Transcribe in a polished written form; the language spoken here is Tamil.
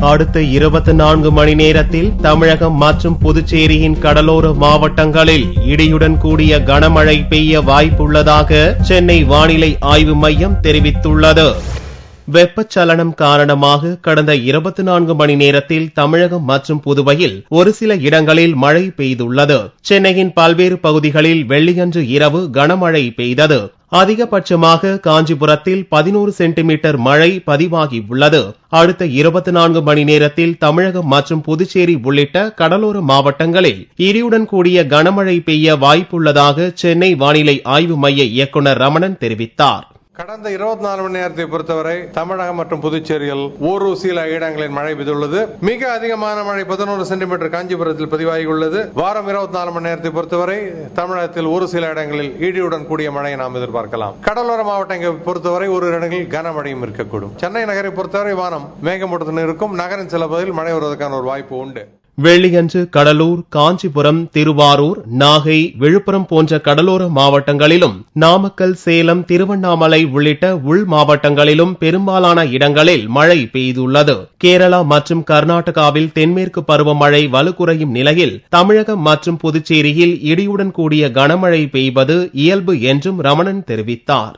அடுத்த 24 மணி நேரத்தில் தமிழகம் மற்றும் புதுச்சேரியின் கடலோர மாவட்டங்களில் இடியுடன் கூடிய கனமழை பெய்ய வாய்ப்புள்ளதாக சென்னை வானிலை ஆய்வு மையம் தெரிவித்துள்ளது. வெப்பச்சலனம் காரணமாக கடந்த 24 மணி நேரத்தில் தமிழகம் மற்றும் புதுவையில் ஒரு சில இடங்களில் மழை பெய்துள்ளது. சென்னையின் பல்வேறு பகுதிகளில் வெள்ளியன்று இரவு கனமழை பெய்தது. அதிகபட்சமாக காஞ்சிபுரத்தில் 11 சென்டிமீட்டர் மழை பதிவாகியுள்ளது. அடுத்த 24 மணி நேரத்தில் தமிழகம் மற்றும் புதுச்சேரி உள்ளிட்ட கடலோர மாவட்டங்களில் இடியுடன் கூடிய கனமழை பெய்ய வாய்ப்புள்ளதாக சென்னை வானிலை ஆய்வு மைய இயக்குநர் ரமணன் தெரிவித்தார். கடந்த 24 மணி நேரத்தை பொறுத்தவரை தமிழகம் மற்றும் புதுச்சேரியில் ஒரு சில இடங்களில் மழை பெய்துள்ளது. மிக அதிகமான மழை 11 சென்டிமீட்டர் காஞ்சிபுரத்தில் பதிவாகியுள்ளது. வாரம் 24 மணி நேரத்தை பொறுத்தவரை தமிழகத்தில் ஒரு சில இடங்களில் இடியுடன் கூடிய மழையை நாம் எதிர்பார்க்கலாம். கடலோர மாவட்டங்களை பொறுத்தவரை ஒரு இடங்களில் கனமழையும் இருக்கக்கூடும். சென்னை நகரை பொறுத்தவரை வானம் மேகமூட்டத்துடன் இருக்கும். நகரின் சில பகுதியில் மழை வருவதற்கான ஒரு வாய்ப்பு உண்டு. வெள்ளியன்று கடலூர், காஞ்சிபுரம், திருவாரூர், நாகை, விழுப்புரம் போன்ற கடலோர மாவட்டங்களிலும் நாமக்கல், சேலம், திருவண்ணாமலை உள்ளிட்ட உள் மாவட்டங்களிலும் பெரும்பாலான இடங்களில் மழை பெய்துள்ளது. கேரளா மற்றும் கர்நாடகாவில் தென்மேற்கு பருவமழை வலுக்குறையும் நிலையில் தமிழகம் மற்றும் புதுச்சேரியில் இடியுடன் கூடிய கனமழை பெய்வது இயல்பு என்றும் ரமணன் தெரிவித்தார்.